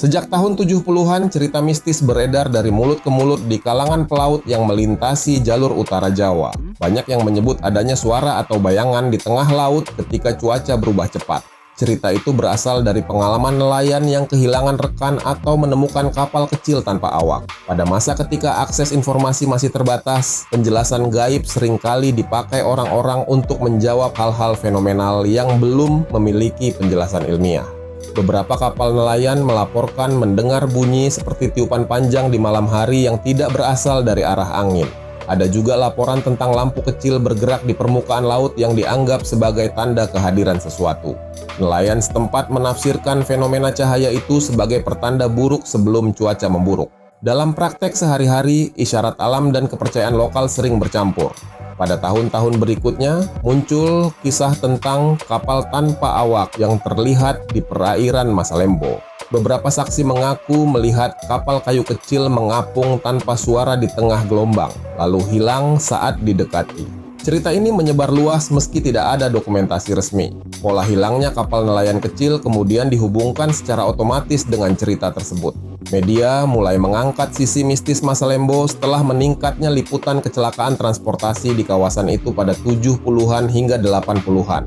Sejak tahun 70-an, cerita mistis beredar dari mulut ke mulut di kalangan pelaut yang melintasi jalur utara Jawa. Banyak yang menyebut adanya suara atau bayangan di tengah laut ketika cuaca berubah cepat. Cerita itu berasal dari pengalaman nelayan yang kehilangan rekan atau menemukan kapal kecil tanpa awak. Pada masa ketika akses informasi masih terbatas, penjelasan gaib seringkali dipakai orang-orang untuk menjawab hal-hal fenomenal yang belum memiliki penjelasan ilmiah. Beberapa kapal nelayan melaporkan mendengar bunyi seperti tiupan panjang di malam hari yang tidak berasal dari arah angin. Ada juga laporan tentang lampu kecil bergerak di permukaan laut yang dianggap sebagai tanda kehadiran sesuatu. Nelayan setempat menafsirkan fenomena cahaya itu sebagai pertanda buruk sebelum cuaca memburuk. Dalam praktek sehari-hari, isyarat alam dan kepercayaan lokal sering bercampur. Pada tahun-tahun berikutnya, muncul kisah tentang kapal tanpa awak yang terlihat di perairan Masalembo. Beberapa saksi mengaku melihat kapal kayu kecil mengapung tanpa suara di tengah gelombang, lalu hilang saat didekati. Cerita ini menyebar luas meski tidak ada dokumentasi resmi. Pola hilangnya kapal nelayan kecil kemudian dihubungkan secara otomatis dengan cerita tersebut. Media mulai mengangkat sisi mistis Masalembo setelah meningkatnya liputan kecelakaan transportasi di kawasan itu pada 70-an hingga 80-an.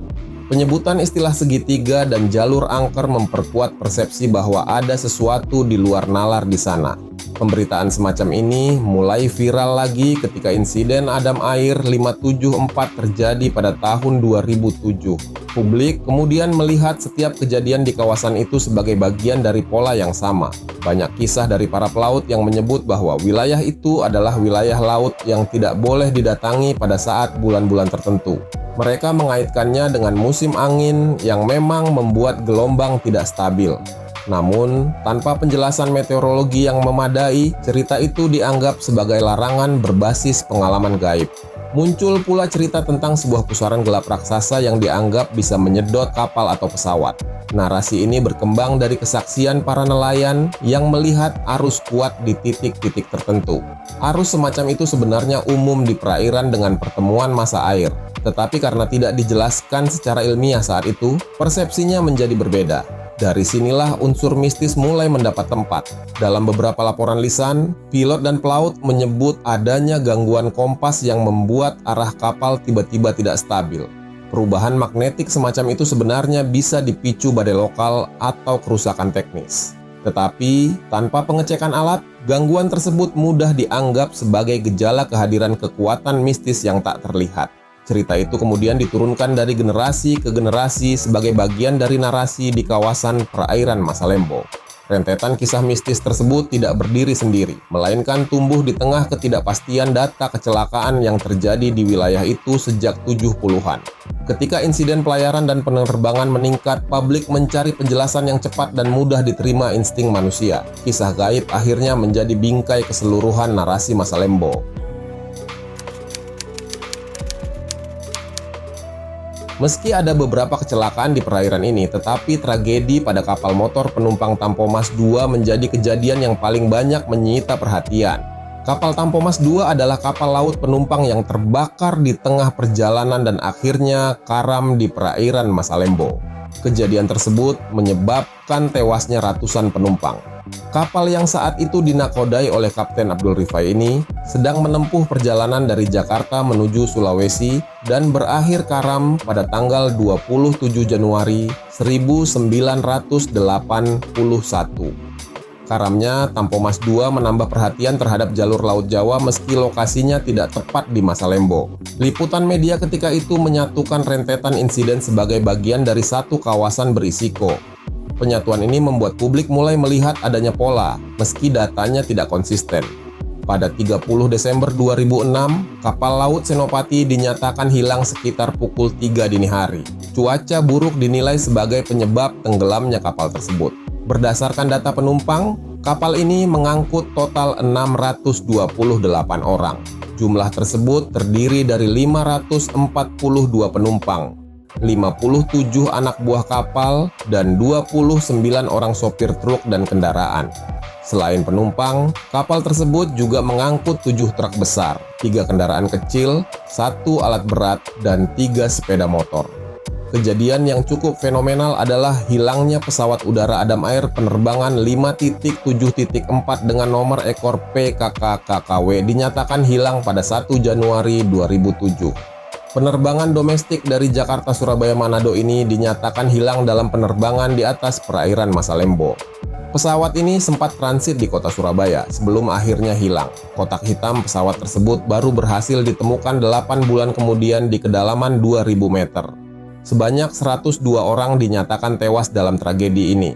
Penyebutan istilah segitiga dan jalur angker memperkuat persepsi bahwa ada sesuatu di luar nalar di sana. Pemberitaan semacam ini mulai viral lagi ketika insiden Adam Air 574 terjadi pada tahun 2007. Publik kemudian melihat setiap kejadian di kawasan itu sebagai bagian dari pola yang sama. Banyak kisah dari para pelaut yang menyebut bahwa wilayah itu adalah wilayah laut yang tidak boleh didatangi pada saat bulan-bulan tertentu. Mereka mengaitkannya dengan musim angin yang memang membuat gelombang tidak stabil. Namun, tanpa penjelasan meteorologi yang memadai, cerita itu dianggap sebagai larangan berbasis pengalaman gaib. Muncul pula cerita tentang sebuah pusaran gelap raksasa yang dianggap bisa menyedot kapal atau pesawat. Narasi ini berkembang dari kesaksian para nelayan yang melihat arus kuat di titik-titik tertentu. Arus semacam itu sebenarnya umum di perairan dengan pertemuan massa air. Tetapi karena tidak dijelaskan secara ilmiah saat itu, persepsinya menjadi berbeda. Dari sinilah unsur mistis mulai mendapat tempat. Dalam beberapa laporan lisan, pilot dan pelaut menyebut adanya gangguan kompas yang membuat arah kapal tiba-tiba tidak stabil. Perubahan magnetik semacam itu sebenarnya bisa dipicu badai lokal atau kerusakan teknis. Tetapi, tanpa pengecekan alat, gangguan tersebut mudah dianggap sebagai gejala kehadiran kekuatan mistis yang tak terlihat. Cerita itu kemudian diturunkan dari generasi ke generasi sebagai bagian dari narasi di kawasan perairan Masalembo. Rentetan kisah mistis tersebut tidak berdiri sendiri, melainkan tumbuh di tengah ketidakpastian data kecelakaan yang terjadi di wilayah itu sejak 70-an. Ketika insiden pelayaran dan penerbangan meningkat, publik mencari penjelasan yang cepat dan mudah diterima insting manusia. Kisah gaib akhirnya menjadi bingkai keseluruhan narasi Masalembo. Meski ada beberapa kecelakaan di perairan ini, tetapi tragedi pada kapal motor penumpang Tampomas II menjadi kejadian yang paling banyak menyita perhatian. Kapal Tampomas II adalah kapal laut penumpang yang terbakar di tengah perjalanan dan akhirnya karam di perairan Masalembo. Kejadian tersebut menyebabkan tewasnya ratusan penumpang. Kapal yang saat itu dinakodai oleh Kapten Abdul Rifai ini sedang menempuh perjalanan dari Jakarta menuju Sulawesi dan berakhir karam pada tanggal 27 Januari 1981. Karamnya Tampomas II menambah perhatian terhadap jalur Laut Jawa meski lokasinya tidak tepat di Masalembo. Liputan media ketika itu menyatukan rentetan insiden sebagai bagian dari satu kawasan berisiko. Penyatuan ini membuat publik mulai melihat adanya pola, meski datanya tidak konsisten. Pada 30 Desember 2006, kapal laut Senopati dinyatakan hilang sekitar pukul 3 dini hari. Cuaca buruk dinilai sebagai penyebab tenggelamnya kapal tersebut. Berdasarkan data penumpang, kapal ini mengangkut total 628 orang. Jumlah tersebut terdiri dari 542 penumpang. 57 anak buah kapal, dan 29 orang sopir truk dan kendaraan. Selain penumpang, kapal tersebut juga mengangkut 7 truk besar, 3 kendaraan kecil, 1 alat berat, dan 3 sepeda motor. Kejadian yang cukup fenomenal adalah hilangnya pesawat udara Adam Air penerbangan 5.7.4 dengan nomor ekor PKK-KKW dinyatakan hilang pada 1 Januari 2007. Penerbangan domestik dari Jakarta, Surabaya, Manado ini dinyatakan hilang dalam penerbangan di atas perairan Masalembo. Pesawat ini sempat transit di kota Surabaya sebelum akhirnya hilang. Kotak hitam pesawat tersebut baru berhasil ditemukan 8 bulan kemudian di kedalaman 2.000 meter. Sebanyak 102 orang dinyatakan tewas dalam tragedi ini.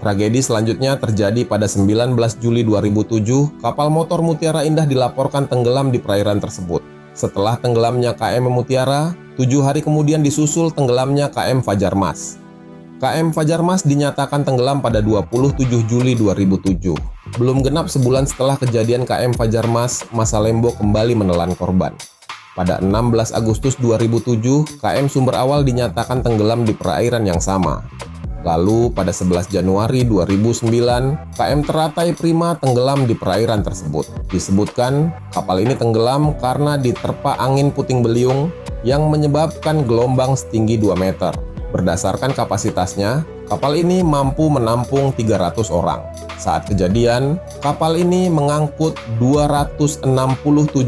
Tragedi selanjutnya terjadi pada 19 Juli 2007, kapal motor Mutiara Indah dilaporkan tenggelam di perairan tersebut. Setelah tenggelamnya KM Mutiara, 7 hari kemudian disusul tenggelamnya KM Fajar Mas. KM Fajar Mas dinyatakan tenggelam pada 27 Juli 2007. Belum genap sebulan setelah kejadian KM Fajar Mas, Masalembo kembali menelan korban. Pada 16 Agustus 2007, KM Sumber Awal dinyatakan tenggelam di perairan yang sama. Lalu pada 11 Januari 2009, KM Teratai Prima tenggelam di perairan tersebut. Disebutkan kapal ini tenggelam karena diterpa angin puting beliung yang menyebabkan gelombang setinggi 2 meter. Berdasarkan kapasitasnya, kapal ini mampu menampung 300 orang. Saat kejadian, kapal ini mengangkut 267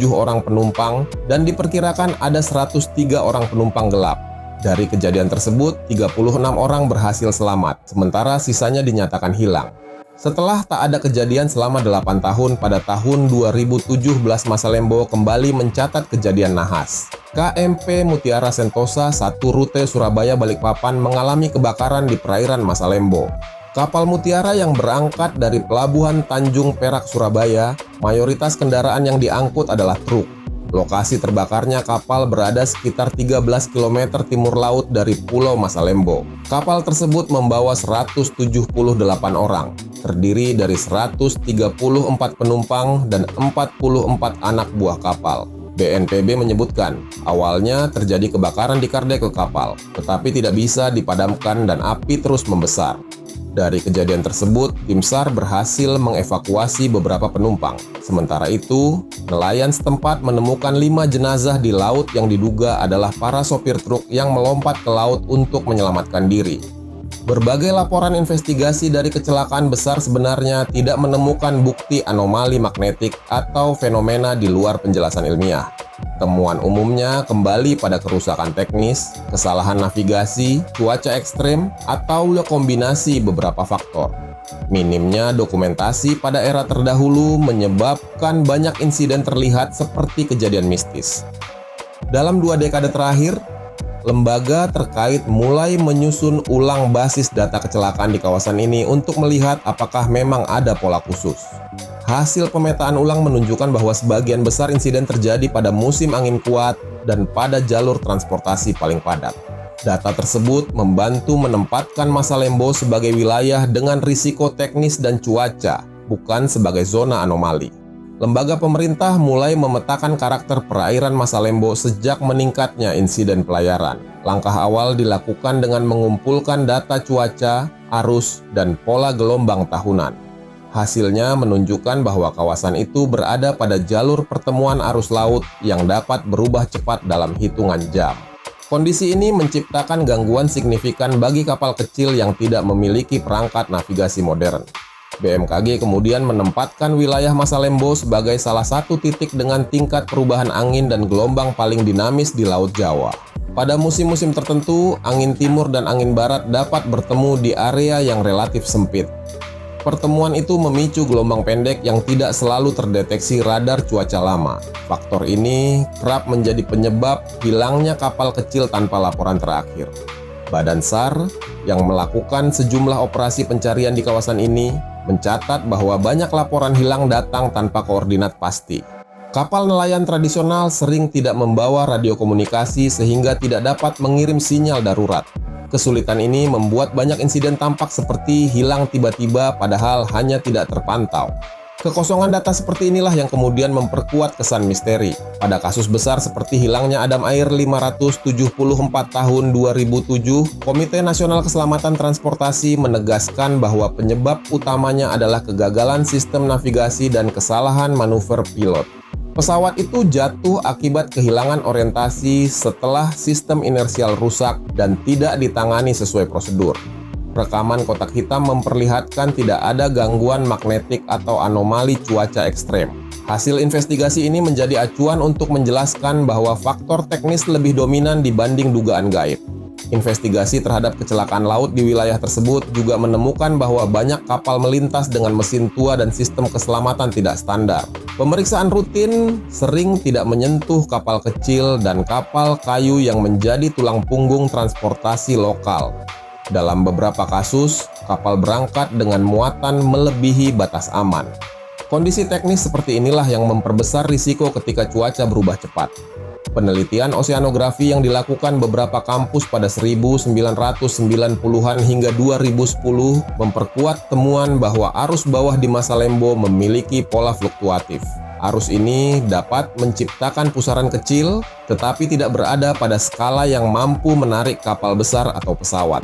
orang penumpang dan diperkirakan ada 103 orang penumpang gelap. Dari kejadian tersebut, 36 orang berhasil selamat, sementara sisanya dinyatakan hilang. Setelah tak ada kejadian selama 8 tahun, pada tahun 2017 Masalembo kembali mencatat kejadian nahas. KMP Mutiara Sentosa 1 rute Surabaya Balikpapan mengalami kebakaran di perairan Masalembo. Kapal Mutiara yang berangkat dari Pelabuhan Tanjung Perak, Surabaya, mayoritas kendaraan yang diangkut adalah truk. Lokasi terbakarnya kapal berada sekitar 13 km timur laut dari Pulau Masalembo. Kapal tersebut membawa 178 orang, terdiri dari 134 penumpang dan 44 anak buah kapal. BNPB menyebutkan, awalnya terjadi kebakaran di kardeko kapal, tetapi tidak bisa dipadamkan dan api terus membesar. Dari kejadian tersebut, tim SAR berhasil mengevakuasi beberapa penumpang. Sementara itu, nelayan setempat menemukan 5 jenazah di laut yang diduga adalah para sopir truk yang melompat ke laut untuk menyelamatkan diri. Berbagai laporan investigasi dari kecelakaan besar sebenarnya tidak menemukan bukti anomali magnetik atau fenomena di luar penjelasan ilmiah. Temuan umumnya kembali pada kerusakan teknis, kesalahan navigasi, cuaca ekstrem, atau kombinasi beberapa faktor. Minimnya dokumentasi pada era terdahulu menyebabkan banyak insiden terlihat seperti kejadian mistis. Dalam 2 dekade terakhir, lembaga terkait mulai menyusun ulang basis data kecelakaan di kawasan ini untuk melihat apakah memang ada pola khusus. Hasil pemetaan ulang menunjukkan bahwa sebagian besar insiden terjadi pada musim angin kuat dan pada jalur transportasi paling padat. Data tersebut membantu menempatkan Masalembo sebagai wilayah dengan risiko teknis dan cuaca, bukan sebagai zona anomali. Lembaga pemerintah mulai memetakan karakter perairan Masalembo sejak meningkatnya insiden pelayaran. Langkah awal dilakukan dengan mengumpulkan data cuaca, arus, dan pola gelombang tahunan. Hasilnya menunjukkan bahwa kawasan itu berada pada jalur pertemuan arus laut yang dapat berubah cepat dalam hitungan jam. Kondisi ini menciptakan gangguan signifikan bagi kapal kecil yang tidak memiliki perangkat navigasi modern. BMKG kemudian menempatkan wilayah Masalembo sebagai salah satu titik dengan tingkat perubahan angin dan gelombang paling dinamis di Laut Jawa. Pada musim-musim tertentu, angin timur dan angin barat dapat bertemu di area yang relatif sempit. Pertemuan itu memicu gelombang pendek yang tidak selalu terdeteksi radar cuaca lama. Faktor ini kerap menjadi penyebab hilangnya kapal kecil tanpa laporan terakhir. Badan SAR yang melakukan sejumlah operasi pencarian di kawasan ini mencatat bahwa banyak laporan hilang datang tanpa koordinat pasti. Kapal nelayan tradisional sering tidak membawa radio komunikasi sehingga tidak dapat mengirim sinyal darurat. Kesulitan ini membuat banyak insiden tampak seperti hilang tiba-tiba padahal hanya tidak terpantau. Kekosongan data seperti inilah yang kemudian memperkuat kesan misteri. Pada kasus besar seperti hilangnya Adam Air 574 tahun 2007, Komite Nasional Keselamatan Transportasi menegaskan bahwa penyebab utamanya adalah kegagalan sistem navigasi dan kesalahan manuver pilot. Pesawat itu jatuh akibat kehilangan orientasi setelah sistem inersial rusak dan tidak ditangani sesuai prosedur. Rekaman kotak hitam memperlihatkan tidak ada gangguan magnetik atau anomali cuaca ekstrem. Hasil investigasi ini menjadi acuan untuk menjelaskan bahwa faktor teknis lebih dominan dibanding dugaan gaib. Investigasi terhadap kecelakaan laut di wilayah tersebut juga menemukan bahwa banyak kapal melintas dengan mesin tua dan sistem keselamatan tidak standar. Pemeriksaan rutin sering tidak menyentuh kapal kecil dan kapal kayu yang menjadi tulang punggung transportasi lokal. Dalam beberapa kasus, kapal berangkat dengan muatan melebihi batas aman. Kondisi teknis seperti inilah yang memperbesar risiko ketika cuaca berubah cepat. Penelitian oseanografi yang dilakukan beberapa kampus pada 1990-an hingga 2010 memperkuat temuan bahwa arus bawah di Masalembo memiliki pola fluktuatif. Arus ini dapat menciptakan pusaran kecil, tetapi tidak berada pada skala yang mampu menarik kapal besar atau pesawat.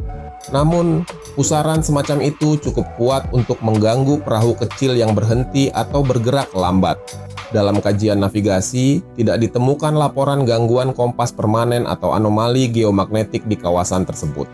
Namun, pusaran semacam itu cukup kuat untuk mengganggu perahu kecil yang berhenti atau bergerak lambat. Dalam kajian navigasi, tidak ditemukan laporan gangguan kompas permanen atau anomali geomagnetik di kawasan tersebut.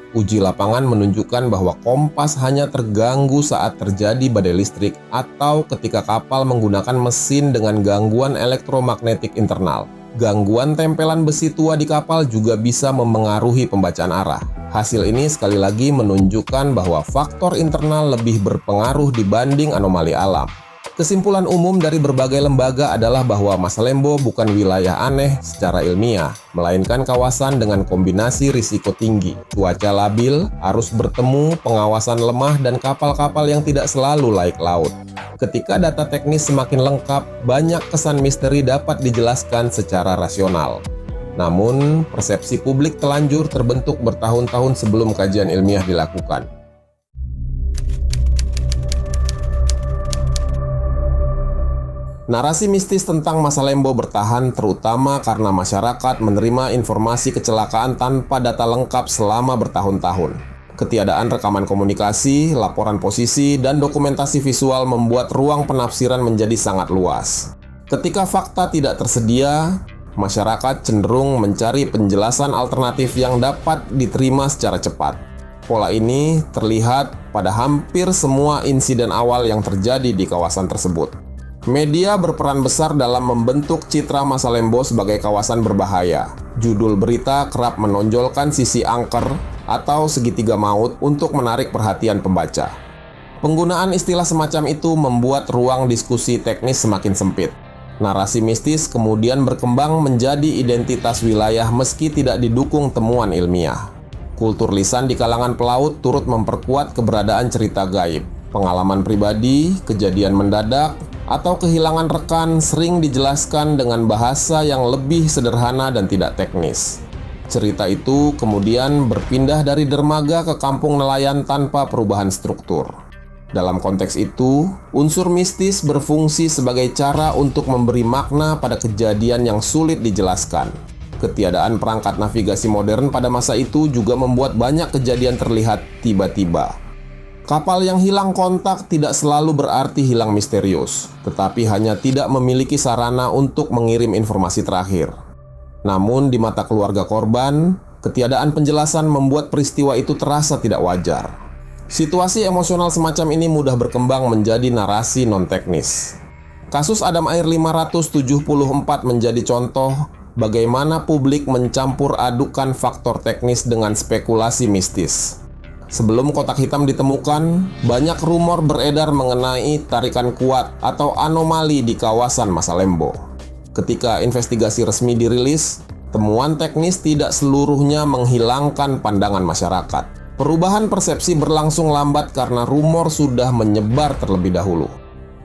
Uji lapangan menunjukkan bahwa kompas hanya terganggu saat terjadi badai listrik atau ketika kapal menggunakan mesin dengan gangguan elektromagnetik internal. Gangguan tempelan besi tua di kapal juga bisa memengaruhi pembacaan arah. Hasil ini sekali lagi menunjukkan bahwa faktor internal lebih berpengaruh dibanding anomali alam. Kesimpulan umum dari berbagai lembaga adalah bahwa Masalembo bukan wilayah aneh secara ilmiah, melainkan kawasan dengan kombinasi risiko tinggi, cuaca labil, arus bertemu, pengawasan lemah, dan kapal-kapal yang tidak selalu laik laut. Ketika data teknis semakin lengkap, banyak kesan misteri dapat dijelaskan secara rasional. Namun, persepsi publik telanjur terbentuk bertahun-tahun sebelum kajian ilmiah dilakukan. Narasi mistis tentang Masalembo bertahan terutama karena masyarakat menerima informasi kecelakaan tanpa data lengkap selama bertahun-tahun. Ketiadaan rekaman komunikasi, laporan posisi, dan dokumentasi visual membuat ruang penafsiran menjadi sangat luas. Ketika fakta tidak tersedia, masyarakat cenderung mencari penjelasan alternatif yang dapat diterima secara cepat. Pola ini terlihat pada hampir semua insiden awal yang terjadi di kawasan tersebut. Media berperan besar dalam membentuk citra Masalembo sebagai kawasan berbahaya. Judul berita kerap menonjolkan sisi angker atau segitiga maut untuk menarik perhatian pembaca. Penggunaan istilah semacam itu membuat ruang diskusi teknis semakin sempit. Narasi mistis kemudian berkembang menjadi identitas wilayah meski tidak didukung temuan ilmiah. Kultur lisan di kalangan pelaut turut memperkuat keberadaan cerita gaib. Pengalaman pribadi, kejadian mendadak, atau kehilangan rekan sering dijelaskan dengan bahasa yang lebih sederhana dan tidak teknis. Cerita itu kemudian berpindah dari dermaga ke kampung nelayan tanpa perubahan struktur. Dalam konteks itu, unsur mistis berfungsi sebagai cara untuk memberi makna pada kejadian yang sulit dijelaskan. Ketiadaan perangkat navigasi modern pada masa itu juga membuat banyak kejadian terlihat tiba-tiba. Kapal yang hilang kontak tidak selalu berarti hilang misterius, tetapi hanya tidak memiliki sarana untuk mengirim informasi terakhir. Namun, di mata keluarga korban, ketiadaan penjelasan membuat peristiwa itu terasa tidak wajar. Situasi emosional semacam ini mudah berkembang menjadi narasi non-teknis. Kasus Adam Air 574 menjadi contoh bagaimana publik mencampur adukan faktor teknis dengan spekulasi mistis. Sebelum kotak hitam ditemukan, banyak rumor beredar mengenai tarikan kuat atau anomali di kawasan Masalembo. Ketika investigasi resmi dirilis, temuan teknis tidak seluruhnya menghilangkan pandangan masyarakat. Perubahan persepsi berlangsung lambat karena rumor sudah menyebar terlebih dahulu.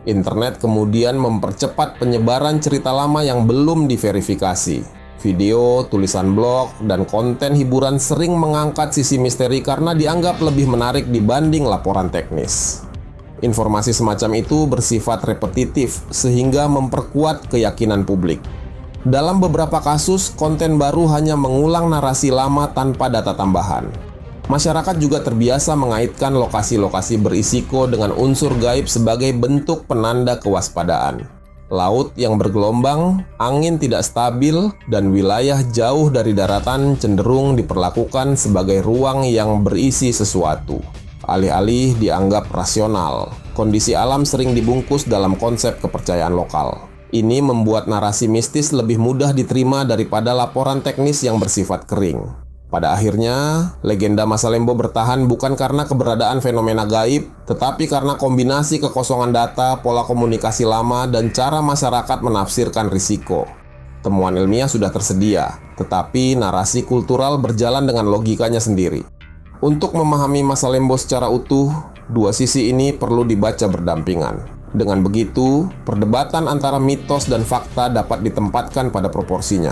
Internet kemudian mempercepat penyebaran cerita lama yang belum diverifikasi. Video, tulisan blog, dan konten hiburan sering mengangkat sisi misteri karena dianggap lebih menarik dibanding laporan teknis. Informasi semacam itu bersifat repetitif sehingga memperkuat keyakinan publik. Dalam beberapa kasus, konten baru hanya mengulang narasi lama tanpa data tambahan. Masyarakat juga terbiasa mengaitkan lokasi-lokasi berisiko dengan unsur gaib sebagai bentuk penanda kewaspadaan. Laut yang bergelombang, angin tidak stabil, dan wilayah jauh dari daratan cenderung diperlakukan sebagai ruang yang berisi sesuatu. Alih-alih dianggap rasional, kondisi alam sering dibungkus dalam konsep kepercayaan lokal. Ini membuat narasi mistis lebih mudah diterima daripada laporan teknis yang bersifat kering. Pada akhirnya, legenda Masa Lembo bertahan bukan karena keberadaan fenomena gaib, tetapi karena kombinasi kekosongan data, pola komunikasi lama, dan cara masyarakat menafsirkan risiko. Temuan ilmiah sudah tersedia, tetapi narasi kultural berjalan dengan logikanya sendiri. Untuk memahami Masa Lembo secara utuh, dua sisi ini perlu dibaca berdampingan. Dengan begitu, perdebatan antara mitos dan fakta dapat ditempatkan pada proporsinya.